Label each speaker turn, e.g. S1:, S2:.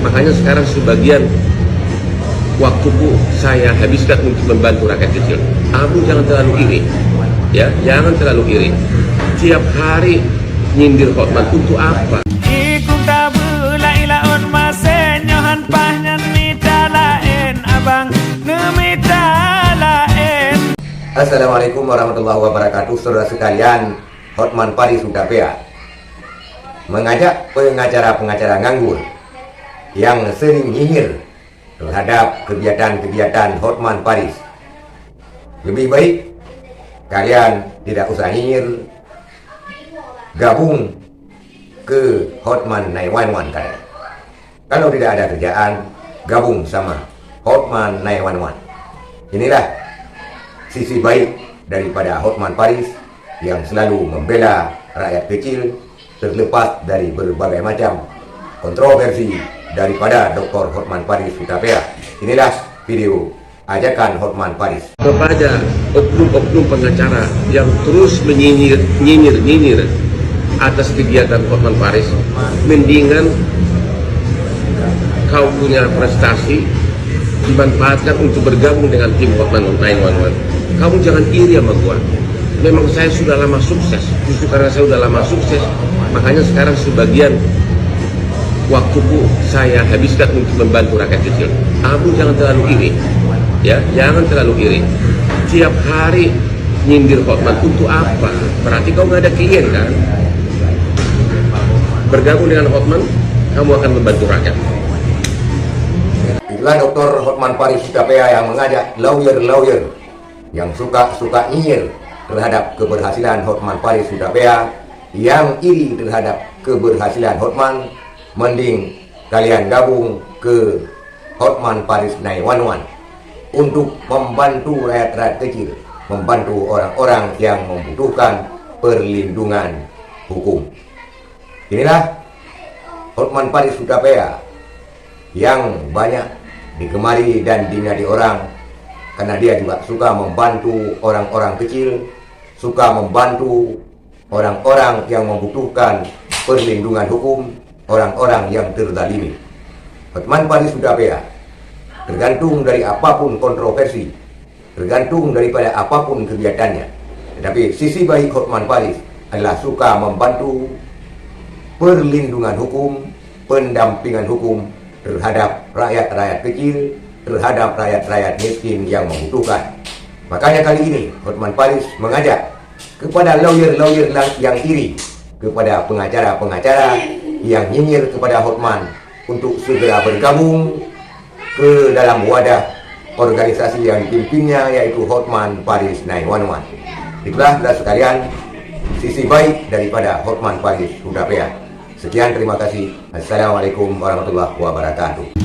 S1: Makanya sekarang sebagian waktuku saya habiskan untuk membantu rakyat kecil. Kamu jangan terlalu iri, ya, jangan terlalu iri. Tiap hari nyindir Hotman untuk apa?
S2: Assalamualaikum warahmatullahi wabarakatuh. Saudara sekalian, Hotman Paris Hutapea mengajak pengacara-pengacara nganggur yang sering nyinyir terhadap kegiatan-kegiatan Hotman Paris. Lebih baik kalian tidak usah nyinyir, gabung ke Hotman 911 kalian. Kalau tidak ada kerjaan, gabung sama Hotman 911. Inilah sisi baik daripada Hotman Paris yang selalu membela rakyat kecil terlepas dari berbagai macam kontroversi daripada Dr. Hotman Paris Hutapea. Inilah video ajakan Hotman Paris
S1: kepada oknum-oknum pengacara yang terus menyinyir atas kegiatan Hotman Paris. Mendingan kau punya prestasi dimanfaatkan untuk bergabung dengan tim Hotman 911. Kamu jangan iri sama gua. Memang saya sudah lama sukses. Justru karena saya sudah lama sukses, makanya sekarang sebagian waktuku saya habiskan untuk membantu rakyat kecil. Kamu jangan terlalu iri, ya, jangan terlalu iri. Tiap hari nyindir Hotman untuk apa? Berarti kau nggak ada klien kan? Bergabung dengan Hotman, kamu akan membantu rakyat.
S2: Itulah Dr. Hotman Paris Hutapea yang mengajak lawyer-lawyer yang suka nyinyir terhadap keberhasilan Hotman Paris Hutapea, yang iri terhadap keberhasilan Hotman. Mending kalian gabung ke Hotman Paris 911 untuk membantu rakyat-rakyat kecil, membantu orang-orang yang membutuhkan perlindungan hukum. Inilah Hotman Paris Hutapea yang banyak digemari dan diminati orang karena dia juga suka membantu orang-orang kecil, suka membantu orang-orang yang membutuhkan perlindungan hukum, orang-orang yang terzalimi. Hotman Paris Hutapea tergantung dari apapun kontroversi, tergantung daripada apapun kegiatannya. Tetapi sisi baik Hotman Paris adalah suka membantu perlindungan hukum, pendampingan hukum terhadap rakyat-rakyat kecil, terhadap rakyat-rakyat miskin yang membutuhkan. Makanya kali ini Hotman Paris mengajak kepada lawyer-lawyer yang iri, kepada pengacara-pengacara yang nyinyir kepada Hotman untuk segera bergabung ke dalam wadah organisasi yang dipimpinnya, yaitu Hotman Paris 911. Itulah saudara sekalian sisi baik daripada Hotman Paris Hutapea. Sekian, terima kasih. Assalamualaikum warahmatullahi wabarakatuh.